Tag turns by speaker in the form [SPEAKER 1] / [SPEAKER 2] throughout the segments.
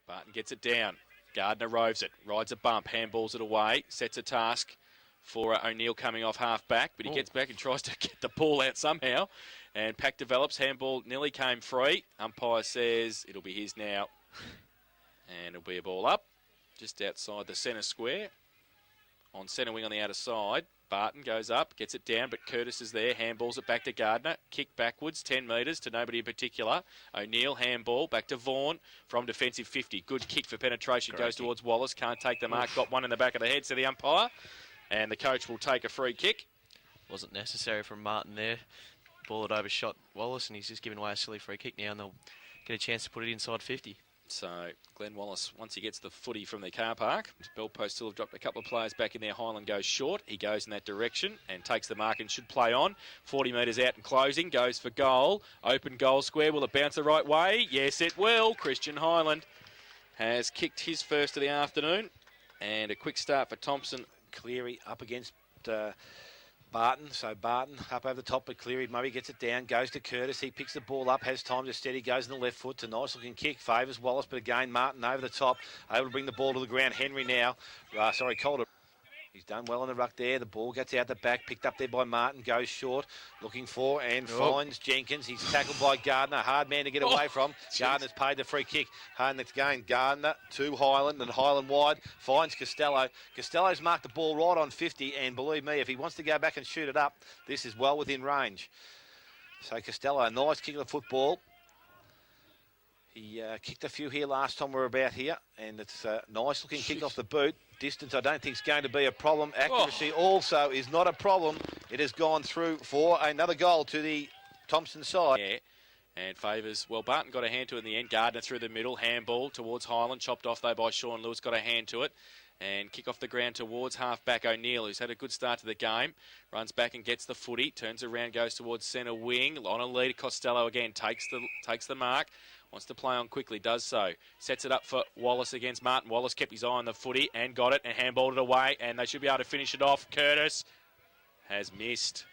[SPEAKER 1] Barton gets it down. Gardner roves it, rides a bump, handballs it away, sets a task for O'Neill coming off half back, but he gets back and tries to get the ball out somehow. And pack develops, handball nearly came free. Umpire says it'll be his now. And it'll be a ball up, just outside the centre square. On centre wing on the outer side, Barton goes up, gets it down, but Curtis is there, handballs it back to Gardner, kick backwards, 10 metres to nobody in particular. O'Neill, handball, back to Vaughan from defensive 50. Good kick for penetration, goes towards Wallace, can't take the mark, got one in the back of the head, so the umpire. And the coach will take a free kick.
[SPEAKER 2] Wasn't necessary from Martin there. Ball had overshot Wallace, and he's just given away a silly free kick now, and they'll get a chance to put it inside 50.
[SPEAKER 1] So Glenn Wallace, once he gets the footy from the car park, Bell Post still have dropped a couple of players back in there. Highland goes short. He goes in that direction and takes the mark and should play on. 40 metres out and closing. Goes for goal. Open goal square. Will it bounce the right way? Yes, it will. Christian Highland has kicked his first of the afternoon. And a quick start for Thomson.
[SPEAKER 3] Cleary up against Barton, so Barton up over the top, but Cleary maybe gets it down, goes to Curtis, he picks the ball up, has time to steady, goes on the left foot, to nice looking kick, favours Wallace, but again Martin over the top, able to bring the ball to the ground. Henry now, Calder. He's done well in the ruck there. The ball gets out the back, picked up there by Martin, goes short, looking for and finds Jenkins. He's tackled by Gardner, hard man to get away from. Gardner's paid the free kick. Hard next game, Gardner to Highland, and Highland wide, finds Costello. Costello's marked the ball right on 50, and believe me, if he wants to go back and shoot it up, this is well within range. So Costello, a nice kick of the football. He kicked a few here last time we were about here, and it's a nice looking kick off the boot. Distance I don't think is going to be a problem. Accuracy also is not a problem. It has gone through for another goal to the Thomson side.
[SPEAKER 1] Yeah, and favours, well, Barton got a hand to it in the end. Gardner through the middle, handball towards Highland, chopped off though by Sean Lewis, got a hand to it. And kick off the ground towards half-back O'Neill, who's had a good start to the game. Runs back and gets the footy, turns around, goes towards centre wing. On a lead, Costello again takes the mark. Wants to play on quickly, does so. Sets it up for Wallace against Martin. Wallace kept his eye on the footy and got it and handballed it away. And they should be able to finish it off. Curtis has missed.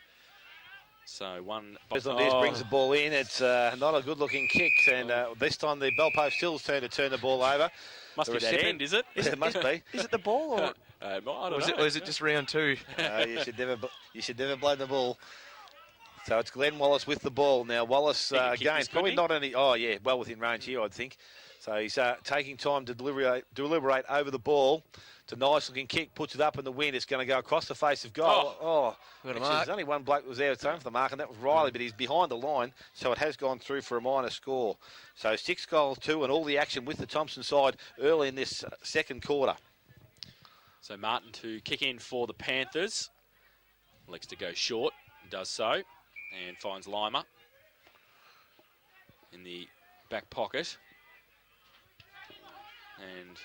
[SPEAKER 1] So one...
[SPEAKER 3] This brings the ball in. It's not a good-looking kick. And this time the Bell Post Stills turn to turn the ball over.
[SPEAKER 1] Must be that end, is it?
[SPEAKER 3] It must be.
[SPEAKER 2] Is it the ball or,
[SPEAKER 1] I don't know.
[SPEAKER 2] Or is it just round two?
[SPEAKER 3] You should never blame the ball. So it's Glenn Wallace with the ball. Now Wallace, again, probably not any... Oh, yeah, well within range here, I'd think. So he's taking time to deliberate over the ball. It's a nice-looking kick, puts it up in the wind. It's going to go across the face of goal. There's only one bloke that was there at home for the mark, and that was Riley, but he's behind the line, so it has gone through for a minor score. So 6-2, and all the action with the Thomson side early in this second quarter.
[SPEAKER 1] So Martin to kick in for the Panthers. Elects to go short, does so. And finds Lima in the back pocket. And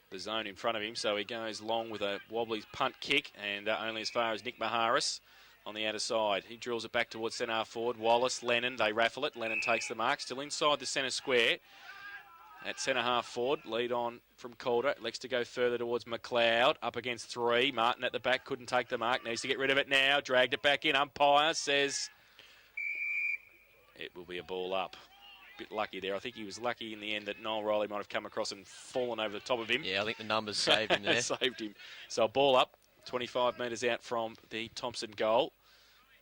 [SPEAKER 1] the zone in front of him, so he goes long with a wobbly punt kick, and only as far as Nick Maharis on the outer side. He drills it back towards centre half forward. Wallace, Lennon, they raffle it. Lennon takes the mark, still inside the centre square. At centre half forward, lead on from Calder. Elects to go further towards McLeod. Up against 3. Martin at the back, couldn't take the mark. Needs to get rid of it now. Dragged it back in. Umpire says it will be a ball up. Bit lucky there. I think he was lucky in the end that Noel Riley might have come across and fallen over the top of him.
[SPEAKER 2] Yeah, I think the numbers saved him there.
[SPEAKER 1] Saved him. So a ball up, 25 metres out from the Thomson goal.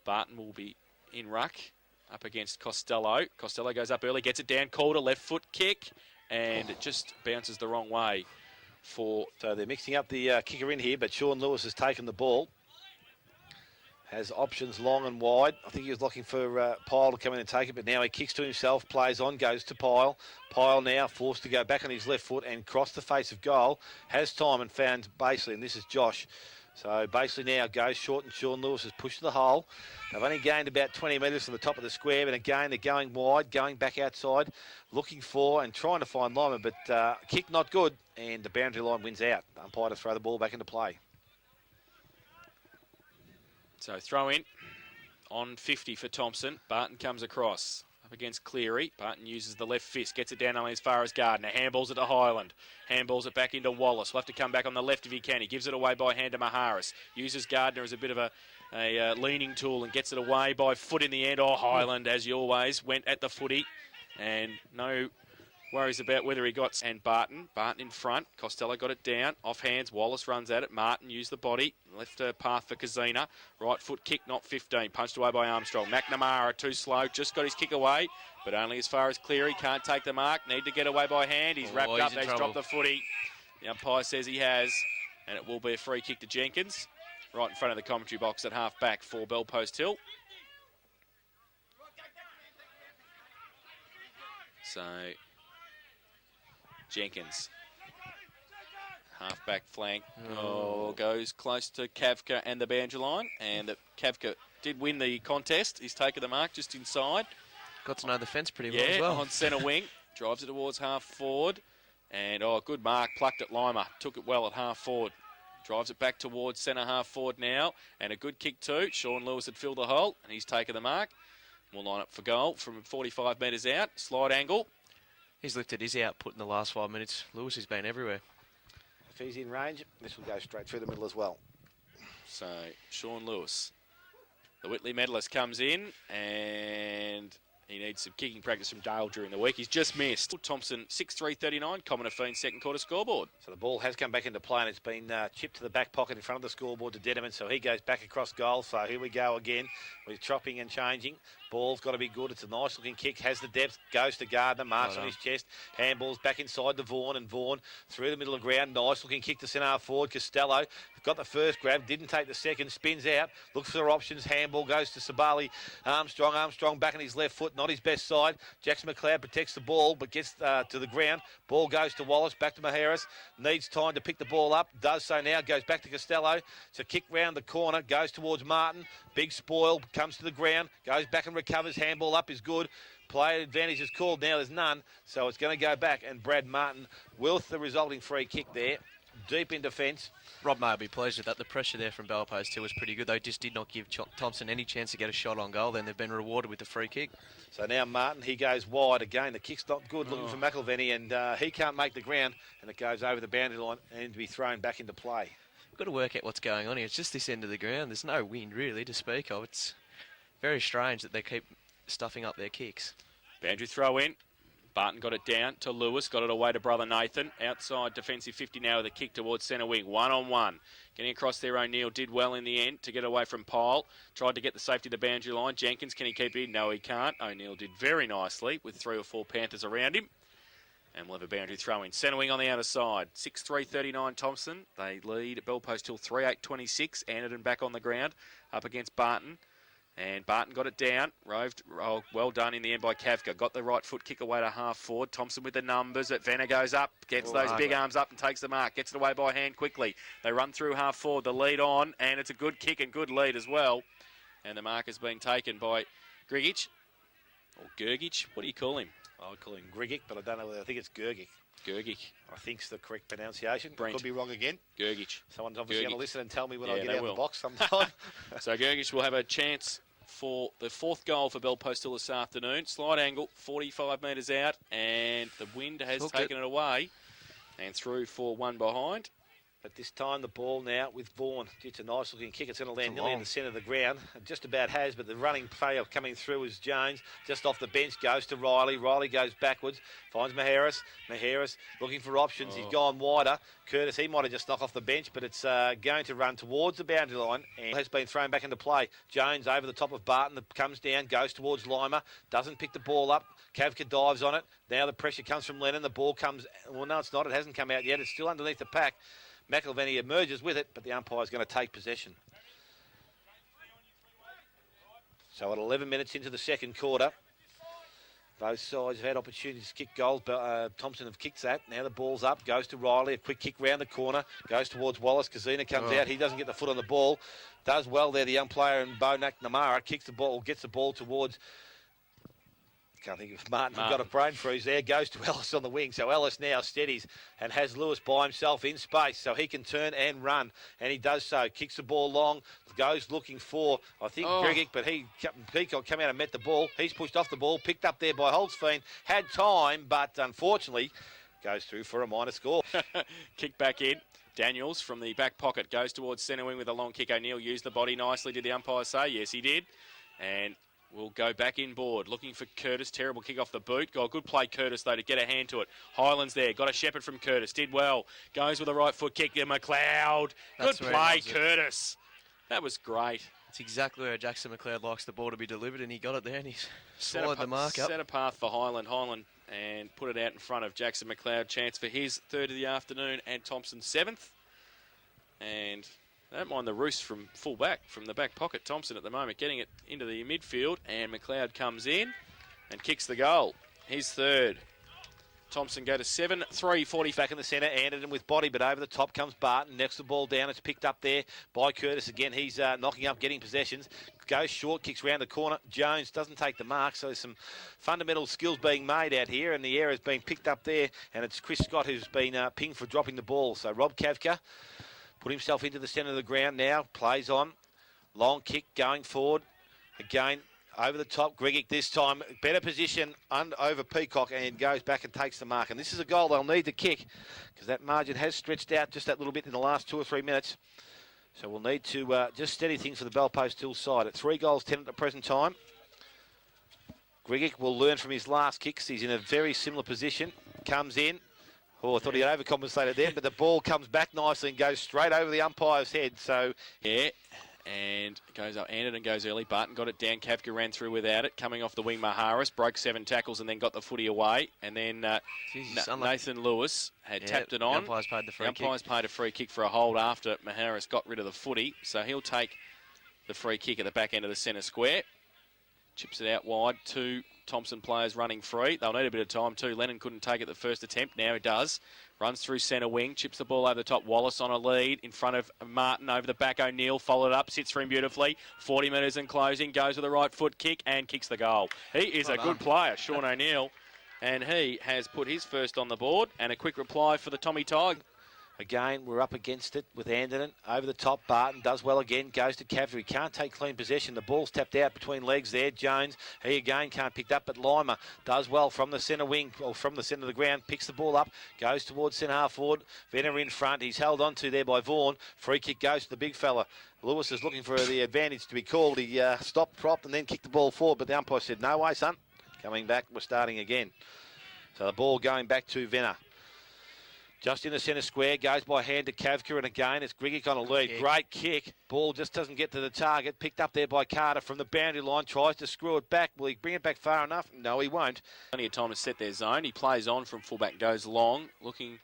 [SPEAKER 1] Barton will be in ruck up against Costello. Costello goes up early, gets it down. Calder, left foot kick. And it just bounces the wrong way for...
[SPEAKER 3] So they're mixing up the kicker in here, but Sean Lewis has taken the ball. Has options long and wide. I think he was looking for Pyle to come in and take it, but now he kicks to himself, plays on, goes to Pyle. Pyle now forced to go back on his left foot and cross the face of goal. Has time and found Basely, and this is Josh. So Basely now goes short, and Sean Lewis has pushed to the hole. They've only gained about 20 metres from the top of the square, but again, they're going wide, going back outside, looking for and trying to find Lima, but kick not good, and the boundary line wins out. Umpire to throw the ball back into play.
[SPEAKER 1] So throw in on 50 for Thomson. Barton comes across. Up against Cleary. Barton uses the left fist, gets it down only as far as Gardner. Handballs it to Highland. Handballs it back into Wallace. Will have to come back on the left if he can. He gives it away by hand to Maharis. Uses Gardner as a bit of a leaning tool and gets it away by foot in the end. Oh, Highland, as he always, went at the footy. And no Worries about whether he got... And Barton in front. Costello got it down. Off hands. Wallace runs at it. Martin used the body. Left path for Kazina. Right foot kick, not 15. Punched away by Armstrong. McNamara too slow. Just got his kick away, but only as far as Cleary. Can't take the mark. Need to get away by hand. He's wrapped up. He's dropped the footy. The umpire says he has, and it will be a free kick to Jenkins. Right in front of the commentary box at half back for Bellpost Hill. So... Jenkins, half-back flank, goes close to Kavka and the boundary line, and Kavka did win the contest. He's taken the mark just inside.
[SPEAKER 2] Got to know the fence pretty well as well.
[SPEAKER 1] On centre wing, drives it towards half forward, and good mark, plucked at Lima, took it well at half forward. Drives it back towards centre half forward now, and a good kick too. Sean Lewis had filled the hole, and he's taken the mark. We'll line up for goal from 45 metres out, slide angle.
[SPEAKER 2] He's lifted his output in the last 5 minutes. Lewis has been everywhere.
[SPEAKER 3] If he's in range, this will go straight through the middle as well.
[SPEAKER 1] So, Sean Lewis, the Whitley medalist, comes in, and he needs some kicking practice from Dale during the week. He's just missed. Thomson, 6-3-39, Common Affine, second quarter scoreboard.
[SPEAKER 3] So the ball has come back into play, and it's been chipped to the back pocket in front of the scoreboard to Dedeman, so he goes back across goal. So here we go again. We're chopping and changing. Ball's got to be good. It's a nice looking kick. Has the depth. Goes to Gardner. Marks on his chest. Handball's back inside to Vaughan. And Vaughan through the middle of the ground. Nice looking kick to centre half forward. Costello got the first grab. Didn't take the second. Spins out. Looks for options. Handball goes to Sabali. Armstrong. Armstrong back on his left foot. Not his best side. Jackson McLeod protects the ball but gets to the ground. Ball goes to Wallace. Back to Maharis. Needs time to pick the ball up. Does so now. Goes back to Costello. It's a kick round the corner. Goes towards Martin. Big spoil. Comes to the ground. Goes back and recovers. Handball up is good. Player advantage is called. Now there's none. So it's going to go back. And Brad Martin with the resulting free kick there. Deep in defence.
[SPEAKER 2] Rob may be pleased with that. The pressure there from Bellpost Hill was pretty good. They just did not give Thomson any chance to get a shot on goal. Then they've been rewarded with the free kick.
[SPEAKER 3] So now Martin, he goes wide again. The kick's not good, looking for McElveny, and he can't make the ground. And it goes over the boundary line and to be thrown back into play.
[SPEAKER 2] Got to work out what's going on here. It's just this end of the ground. There's no wind really to speak of. It's very strange that they keep stuffing up their kicks.
[SPEAKER 1] Boundary throw in. Barton got it down to Lewis, got it away to brother Nathan. Outside defensive 50 now with a kick towards centre wing. 1-on-1. Getting across there, O'Neill did well in the end to get away from Pyle. Tried to get the safety to the boundary line. Jenkins, can he keep it in? No, he can't. O'Neill did very nicely with 3 or 4 Panthers around him. And we'll have a boundary throw in. Centre wing on the outer side. 6-3-39 Thomson. They lead at Bellpost Hill 3-8-26. Anderton back on the ground up against Barton. And Barton got it down. Roved. Oh, well done in the end by Kavka. Got the right foot kick away to half forward. Thomson with the numbers. But Venner goes up. Gets those big arms up and takes the mark. Gets it away by hand quickly. They run through half forward. The lead on. And it's a good kick and good lead as well. And the mark has been taken by Grigic. Or Gergic. What do you call him?
[SPEAKER 3] I would call him Grigic, but I don't know whether I think it's Gergic.
[SPEAKER 1] Gergic.
[SPEAKER 3] I think's the correct pronunciation.
[SPEAKER 1] Brent.
[SPEAKER 3] Could be wrong again.
[SPEAKER 1] Gergic.
[SPEAKER 3] Someone's obviously going to listen and tell me when I get out of the box sometime.
[SPEAKER 1] So Gergic will have a chance for the 4th goal for Bellpost Hill this afternoon. Slide angle, 45 metres out, and the wind has taken it away. And through for one behind.
[SPEAKER 3] But this time the ball now with Vaughan. It's a nice looking kick. It's going to land nearly in the centre of the ground. It just about has, but the running player coming through is Jones. Just off the bench, goes to Riley. Riley goes backwards, finds Maharis. Maharis looking for options. He's gone wider. Curtis, he might have just knocked off the bench, but it's going to run towards the boundary line and has been thrown back into play. Jones over the top of Barton, that comes down, goes towards Lima, doesn't pick the ball up. Kavka dives on it. Now the pressure comes from Lennon. The ball comes, well, no, it's not. It hasn't come out yet. It's still underneath the pack. McElveny emerges with it, but the umpire's going to take possession. So at 11 minutes into the second quarter, both sides have had opportunities to kick goals, but Thomson have kicked that. Now the ball's up, goes to Riley, a quick kick round the corner, goes towards Wallace. Kazina comes out, he doesn't get the foot on the ball. Does well there, the young player, and Bo McNamara kicks the ball, gets the ball towards... Can't think of Martin. Got a brain freeze there. Goes to Ellis on the wing. So Ellis now steadies and has Lewis by himself in space so he can turn and run. And he does so. Kicks the ball long. Goes looking for, I think, Grigic, but he come out and met the ball. He's pushed off the ball. Picked up there by Holtzfeen. Had time, but unfortunately goes through for a minor score.
[SPEAKER 1] Kick back in. Daniels from the back pocket goes towards centre wing with a long kick. O'Neill used the body nicely. Did the umpire say? Yes, he did. And will go back inboard, looking for Curtis. Terrible kick off the boot. Got a good play, Curtis, though, to get a hand to it. Highlands there. Got a shepherd from Curtis. Did well. Goes with a right foot kick to McLeod.
[SPEAKER 2] That's
[SPEAKER 1] Good
[SPEAKER 2] where he
[SPEAKER 1] play,
[SPEAKER 2] loves it.
[SPEAKER 1] Curtis. That was great.
[SPEAKER 2] It's exactly where Jackson McLeod likes the ball to be delivered, and he got it there, and he's swallowed the mark up.
[SPEAKER 1] Set a path for Highland. And put it out in front of Jackson McLeod. Chance for his third of the afternoon and Thomson's seventh. And I don't mind the roost from full back, from the back pocket. Thomson at the moment getting it into the midfield, and McLeod comes in and kicks the goal. His third. Thomson go to 7-3-40
[SPEAKER 3] Back in the centre, Anderton with body, but over the top comes Barton. Next the ball down, it's picked up there by Curtis again. He's knocking up, getting possessions. Goes short, kicks round the corner. Jones doesn't take the mark, so there's some fundamental skills being made out here, and the error has been picked up there, and it's Chris Scott who's been pinged for dropping the ball. So Rob Kavka put himself into the centre of the ground now, plays on. Long kick going forward. Again, over the top, Gregic this time, better position over Peacock and goes back and takes the mark. And this is a goal they'll need to kick because that margin has stretched out just that little bit in the last 2 or 3 minutes. So we'll need to just steady things for the Bellpost Hill side. At 3 goals, 10 at the present time. Gregic will learn from his last kicks. He's in a very similar position. Comes in. Oh, I thought he had overcompensated there, but the ball comes back nicely and goes straight over the umpire's head. So,
[SPEAKER 1] yeah. And goes up, Anderton goes early. Barton got it down. Kavka ran through without it. Coming off the wing, Maharis broke 7 tackles and then got the footy away. And then Nathan Lewis had tapped it on.
[SPEAKER 2] The umpire's paid the free kick.
[SPEAKER 1] The umpire's paid a free kick for a hold after Maharis got rid of the footy. So he'll take the free kick at the back end of the centre square. Chips it out wide. 2 Thomson players running free. They'll need a bit of time too. Lennon couldn't take it the first attempt. Now he does. Runs through centre wing, chips the ball over the top. Wallace on a lead in front of Martin over the back. O'Neill followed up, sits for him beautifully. 40 metres and closing, goes with a right foot kick and kicks the goal. He is a good player, Sean O'Neill, and he has put his first on the board. And a quick reply for the Tommy Tig.
[SPEAKER 3] again, we're up against it with Anderton. Over the top, Barton does well again, goes to Cavalry. Can't take clean possession. The ball's tapped out between legs there. Jones, he again can't pick it up, but Lima does well from the centre wing, or from the centre of the ground, picks the ball up, goes towards centre half forward. Venner in front. He's held on to there by Vaughan. Free kick goes to the big fella. Lewis is looking for the advantage to be called. He stopped, propped, and then kicked the ball forward, but the umpire said, no way, son. Coming back, we're starting again. So the ball going back to Venner. Just in the centre square, goes by hand to Kavka, and again it's Grigic on a lead. Great kick. Ball just doesn't get to the target. Picked up there by Carter from the boundary line. Tries to screw it back. Will he bring it back far enough? No, he won't.
[SPEAKER 1] Plenty of time to set their zone. He plays on from fullback, goes long, looking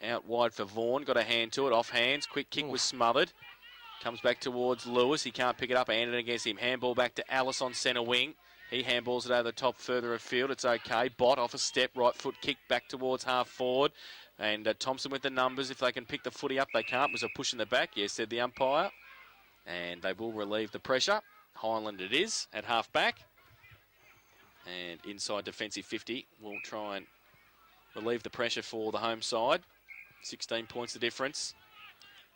[SPEAKER 1] out wide for Vaughan. Got a hand to it, off hands. Quick kick was smothered. Comes back towards Lewis. He can't pick it up. Anderton against him. Handball back to Alice on centre wing. He handballs it over the top further afield. It's okay. Bott off a step. Right foot kick back towards half forward. And Thomson with the numbers. If they can pick the footy up, they can't. It was a push in the back. Yes, said the umpire. And they will relieve the pressure. Highland it is at half back. And inside defensive 50 will try and relieve the pressure for the home side. 16 points the difference.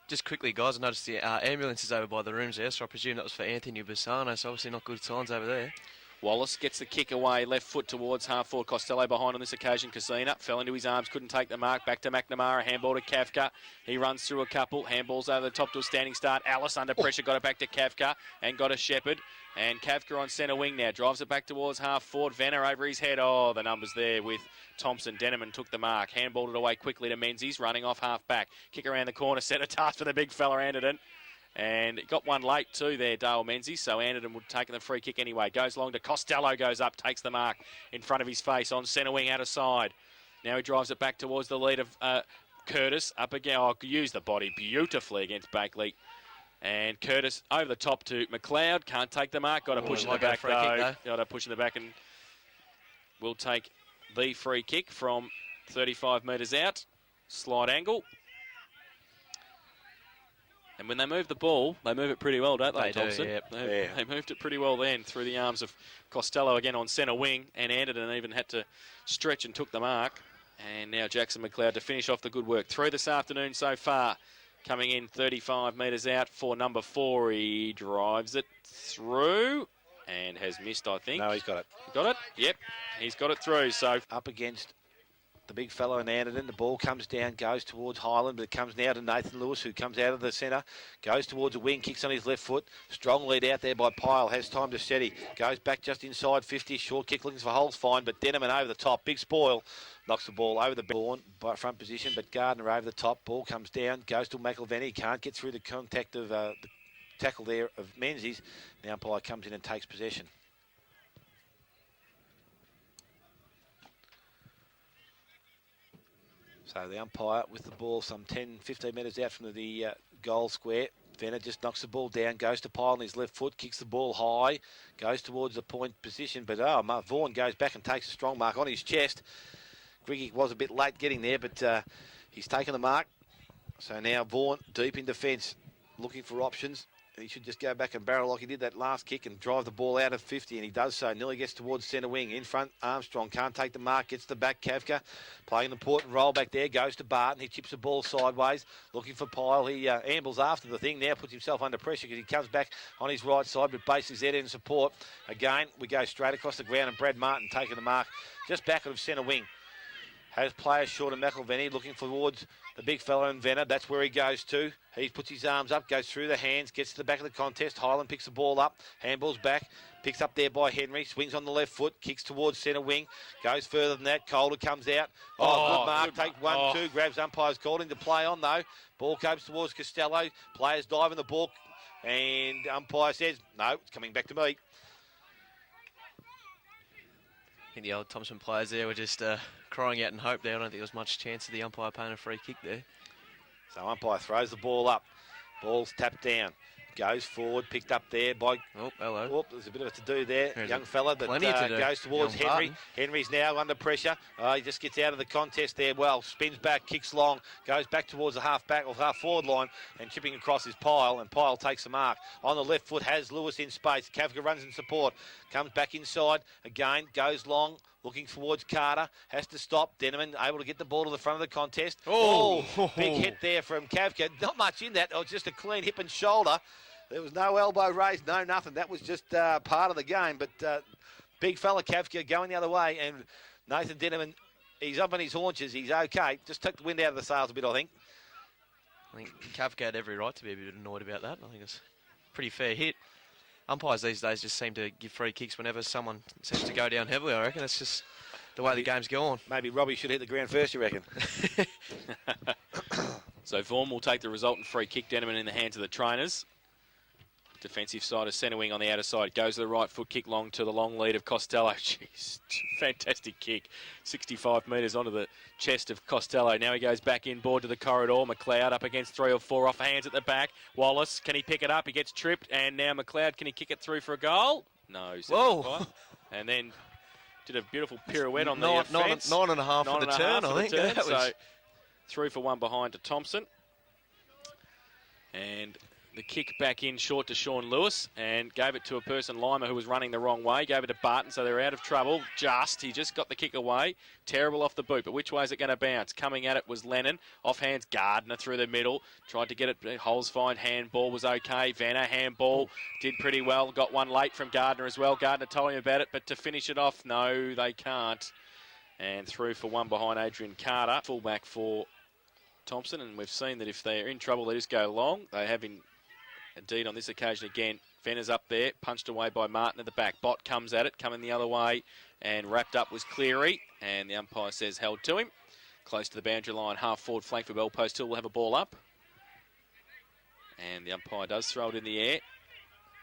[SPEAKER 2] Just quickly, guys, I noticed the ambulance is over by the rooms there, so I presume that was for Anthony Bassano, so obviously not good signs over there.
[SPEAKER 1] Wallace gets the kick away, left foot towards half forward. Costello behind on this occasion. Casina fell into his arms, couldn't take the mark. Back to McNamara, handball to Kafka. He runs through a couple, handballs over the top to a standing start. Alice under pressure, got it back to Kafka and got a Shepherd. And Kafka on centre wing now, drives it back towards half forward. Venner over his head. Oh, the numbers there with Thomson. Denneman took the mark, handballed it away quickly to Menzies, running off half back. Kick around the corner, set a task for the big fella Anderton. And got one late too there, Dale Menzies, so Anderton would take the free kick anyway. Goes long to Costello, goes up, takes the mark in front of his face on centre wing, out of side. Now he drives it back towards the lead of Curtis. Up again, used the body beautifully against Bakeley. And Curtis over the top to McLeod, can't take the mark, got a push in the back though. Got a push in the back and will take the free kick from 35 metres out. Slight angle. And when they move the ball, they move it pretty well, don't they, Thomson?
[SPEAKER 2] Yep.
[SPEAKER 1] They moved it pretty well then through the arms of Costello again on centre wing, and Anderton even had to stretch and took the mark. And now Jackson McLeod to finish off the good work. 3 this afternoon so far. Coming in 35 metres out for number 4. He drives it through and has missed, I think.
[SPEAKER 3] No, he's got it.
[SPEAKER 1] Got it? Yep, he's got it through. So
[SPEAKER 3] up against the big fellow in Anderton. The ball comes down, goes towards Highland, but it comes now to Nathan Lewis, who comes out of the centre, goes towards the wing, kicks on his left foot. Strong lead out there by Pyle, has time to steady. Goes back just inside 50, short kick looking for holes, fine, but Denman over the top. Big spoil, knocks the ball over the Bourne by front position, but Gardner over the top. Ball comes down, goes to McElveny. He can't get through the contact of the tackle there of Menzies. The umpire comes in and takes possession. So the umpire with the ball some 10, 15 metres out from the goal square. Venner just knocks the ball down, goes to Pyle on his left foot, kicks the ball high, goes towards the point position, but Vaughan goes back and takes a strong mark on his chest. Griggy was a bit late getting there, but he's taken the mark. So now Vaughan deep in defence, looking for options. He should just go back and barrel like he did that last kick and drive the ball out of 50, and he does so. Nearly gets towards centre wing. In front, Armstrong can't take the mark, gets the back. Kavka playing an important role back there, goes to Barton. He chips the ball sideways, looking for Pyle. He ambles after the thing, now puts himself under pressure because he comes back on his right side, but basically Z in support. Again, we go straight across the ground, and Brad Martin taking the mark just back of centre wing. Has players short of McElveny, looking towards the big fellow in Venner. That's where he goes to. He puts his arms up, goes through the hands, gets to the back of the contest. Highland picks the ball up, handballs back, picks up there by Henry, swings on the left foot, kicks towards centre wing, goes further than that. Calder comes out. Good mark, take 1-2, grabs umpire's called into play on though. Ball comes towards Costello, players dive in the ball, and umpire says, no, it's coming back to me.
[SPEAKER 2] I think the old Thomson players there were just crying out in hope there. I don't think there was much chance of the umpire paying a free kick there.
[SPEAKER 3] So umpire throws the ball up. Ball's tapped down. Goes forward, picked up there by...
[SPEAKER 2] Oh, hello.
[SPEAKER 3] Oh, there's a bit of a to-do there.
[SPEAKER 2] There's
[SPEAKER 3] young fella that goes towards
[SPEAKER 2] young
[SPEAKER 3] Henry.
[SPEAKER 2] Barton.
[SPEAKER 3] Henry's now under pressure. He just gets out of the contest there well. Spins back, kicks long, goes back towards the half-back or half-forward line and chipping across his Pyle, and Pyle takes the mark. On the left foot has Lewis in space. Kavka runs in support. Comes back inside. Again, goes long. Looking towards Carter, has to stop. Denman able to get the ball to the front of the contest. Oh, big hit there from Kavka. Not much in that. It was just a clean hip and shoulder. There was no elbow raised, no nothing. That was just part of the game. But big fella Kavka going the other way. And Nathan Denman, he's up on his haunches. He's okay. Just took the wind out of the sails a bit, I think.
[SPEAKER 2] I think Kavka had every right to be a bit annoyed about that. I think it's a pretty fair hit. Umpires these days just seem to give free kicks whenever someone seems to go down heavily, I reckon. That's just the way the game's going.
[SPEAKER 3] Maybe Robbie should hit the ground first, you reckon?
[SPEAKER 1] So Vaughan will take the resultant free kick. Denman in the hands of the trainers. Defensive side of centre wing on the outer side. Goes to the right foot, kick long to the long lead of Costello. Jeez, fantastic kick. 65 metres onto the chest of Costello. Now he goes back inboard to the corridor. McLeod up against 3 or 4 off hands at the back. Wallace, can he pick it up? He gets tripped. And now McLeod, can he kick it through for a goal? No.
[SPEAKER 2] Whoa.
[SPEAKER 1] And then did a beautiful pirouette on the fence.
[SPEAKER 2] 9.5 for the turn, I think. That was...
[SPEAKER 1] So 3 for 1 behind to Thomson. And the kick back in short to Sean Lewis and gave it to a person, Lima, who was running the wrong way. Gave it to Barton, so they're out of trouble. He just got the kick away. Terrible off the boot, but which way is it going to bounce? Coming at it was Lennon. Off hands, Gardner through the middle. Tried to get it. Holes fine. Handball was okay. Vanna handball did pretty well. Got one late from Gardner as well. Gardner told him about it, but to finish it off, no, they can't. And through for 1 behind Adrian Carter. Fullback for Thomson, and we've seen that if they're in trouble, they just go long. They have indeed on this occasion again. Venner's up there, punched away by Martin at the back. Bott comes at it, coming the other way, and wrapped up was Cleary, and the umpire says held to him. Close to the boundary line, half forward flank for Bellpost Hill will have a ball up. And the umpire does throw it in the air.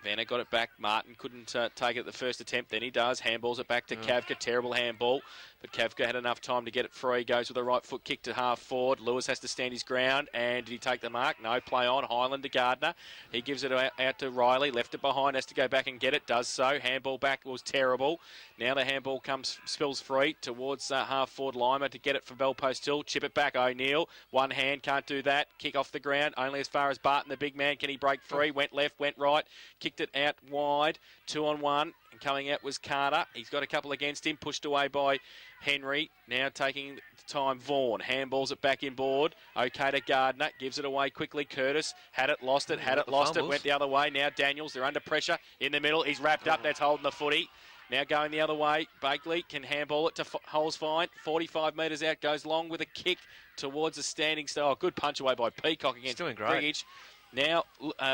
[SPEAKER 1] Vanna got it back. Martin couldn't take it at the first attempt. Then he does. Handballs it back to Kavka. Terrible handball. But Kavka had enough time to get it free. Goes with a right foot kick to half forward. Lewis has to stand his ground. And did he take the mark? No. Play on. Highland to Gardner. He gives it out to Riley. Left it behind. Has to go back and get it. Does so. Handball back was terrible. Now the handball spills free towards half forward Lima to get it for Bellpost Hill. Chip it back. O'Neill. One hand. Can't do that. Kick off the ground. Only as far as Barton, the big man. Can he break free? Went left. Went right. Kicked it out wide. 2-on-1. And coming out was Carter. He's got a couple against him. Pushed away by Henry. Now taking the time. Vaughan. Handballs it back inboard. Okay to Gardner. Gives it away quickly. Curtis had it. Lost it. Had it. Lost it. Went the other way. Now Daniels. They're under pressure in the middle. He's wrapped up. That's holding the footy. Now going the other way, Bakeley can handball it to Holzfine. 45 metres out, goes long with a kick towards a standing style. Good punch away by Peacock against
[SPEAKER 2] doing great.
[SPEAKER 1] Grigich. Now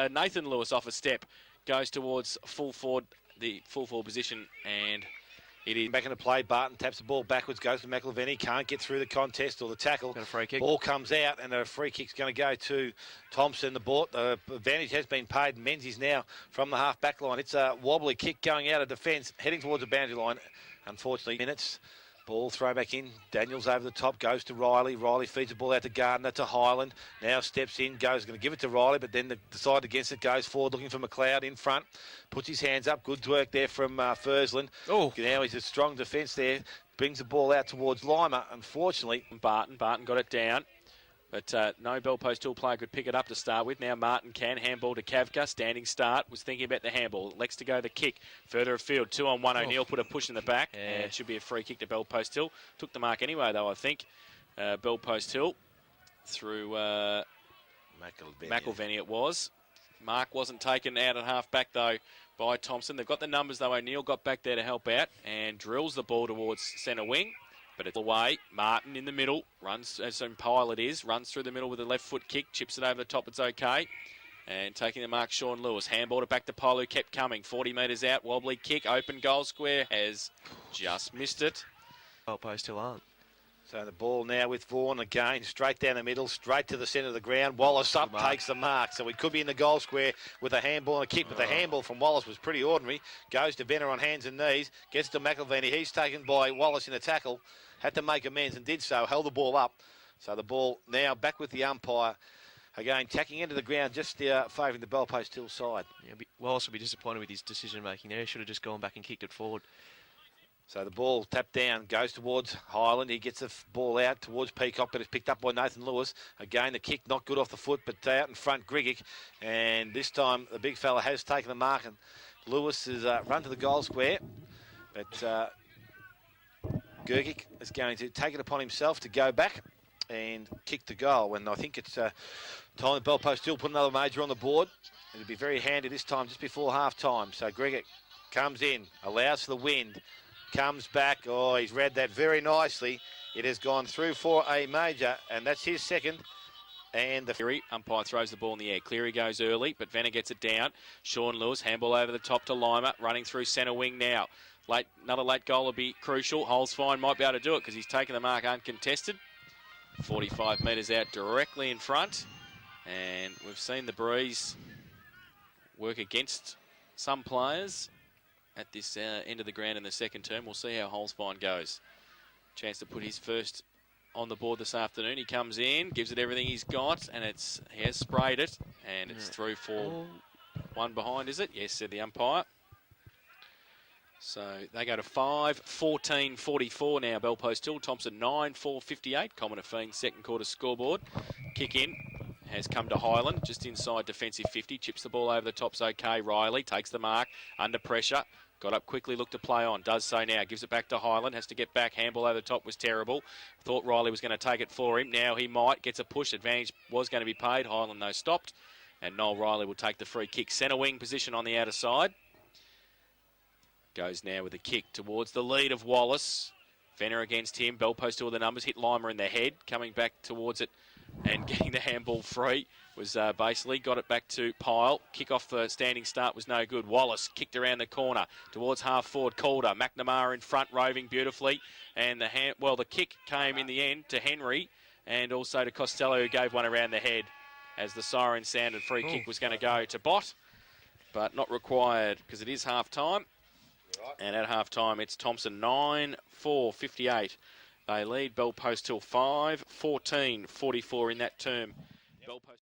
[SPEAKER 1] Nathan Lewis off a step, goes towards full forward, the full forward position, and it is
[SPEAKER 3] back into play. Barton taps the ball backwards, goes to McIlvenny, can't get through the contest or the tackle.
[SPEAKER 2] Got a free kick.
[SPEAKER 3] Ball comes out, and a free kick's going to go to Thomson. The advantage has been paid. Menzies now from the half back line. It's a wobbly kick going out of defence, heading towards the boundary line. Unfortunately, minutes. Ball throw back in. Daniels over the top, goes to Riley. Riley feeds the ball out to Gardner, to Highland. Now steps in, goes, going to give it to Riley, but then decided against it, goes forward, looking for McLeod in front. Puts his hands up. Good work there from Fursland.
[SPEAKER 2] Oh.
[SPEAKER 3] Now he's a strong defence there. Brings the ball out towards Lima. Unfortunately,
[SPEAKER 1] Barton got it down. But no bell post tool player could pick it up to start with. Now Martin can handball to Kavka. Standing start. Was thinking about the handball. Elects to go the kick. Further afield. 2-on-1. O'Neill put a push in the back.
[SPEAKER 2] Yeah.
[SPEAKER 1] And it should be a free kick to Bell Post Hill. Took the mark anyway, though, I think. Bell Post Hill through McIlvenny it was. Mark wasn't taken out at half back, though, by Thomson. They've got the numbers, though. O'Neill got back there to help out and drills the ball towards centre wing. But it's away. Martin in the middle. Runs, as some pile it is. Runs through the middle with a left foot kick. Chips it over the top. It's okay. And taking the mark, Sean Lewis. Handballed it back to Polo, who kept coming. 40 metres out. Wobbly kick. Open goal square. Has just missed it.
[SPEAKER 2] Bell post Hill aren't.
[SPEAKER 3] so the ball now with Vaughan again, straight down the middle, straight to the centre of the ground. Wallace up, takes the mark. So we could be in the goal square with a handball and a kick, but the handball from Wallace was pretty ordinary. Goes to Venner on hands and knees, gets to McIlvenny. He's taken by Wallace in a tackle. Had to make amends and did so, held the ball up. So the ball now back with the umpire. Again, tacking into the ground, just favouring the Bell Post Hill side.
[SPEAKER 2] Yeah, Wallace will be disappointed with his decision making there. He should have just gone back and kicked it forward.
[SPEAKER 3] So the ball tapped down, goes towards Highland. He gets the ball out towards Peacock, but it's picked up by Nathan Lewis. Again, the kick not good off the foot, but out in front, Grigic. And this time, the big fella has taken the mark, and Lewis has run to the goal square. But Gergic is going to take it upon himself to go back and kick the goal. And I think it's time the Bell Post Hill put another major on the board. It'll be very handy this time, just before half-time. So Grigic comes in, allows for the wind. Comes back. Oh, he's read that very nicely. It has gone through for a major, and that's his second. And the
[SPEAKER 1] Cleary, umpire throws the ball in the air. Cleary goes early, but Venner gets it down. Sean Lewis, handball over the top to Lima, running through centre wing now. Another late goal will be crucial. Holzfine might be able to do it because he's taken the mark uncontested. 45 metres out directly in front. And we've seen the breeze work against some players at this end of the ground in the second term. We'll see how Holzfine goes. Chance to put his first on the board this afternoon. He comes in, gives it everything he's got, and he has sprayed it, and it's through for one behind, is it? Yes, said the umpire. So they go to 5-14-44 now, Bell Post Hill. Thomson 9-4-58. Commoner Fiends second quarter scoreboard. Kick in. Has come to Highland, just inside defensive 50. Chips the ball over the top's okay. Riley takes the mark, under pressure. Got up quickly, looked to play on. Does so now. Gives it back to Highland. Has to get back. Handball over the top was terrible. Thought Riley was going to take it for him. Now he might. Gets a push. Advantage was going to be paid. Highland, though, stopped. And Noel Riley will take the free kick. Centre wing position on the outer side. Goes now with a kick towards the lead of Wallace. Venner against him. Bell Post Hill with the numbers. Hit Lima in the head. Coming back towards it and getting the handball free was basically got it back to Pyle. Kick off the standing start was no good. Wallace kicked around the corner towards half forward. Calder, McNamara in front, roving beautifully, and the kick came in the end to Henry and also to Costello, who gave one around the head as the siren sounded. Free kick was going to go to Bott, but not required because it is half time. And at half time, it's Thomson 9-4-58. They lead Bell Post Hill 5-14-44 in that term. Bell Post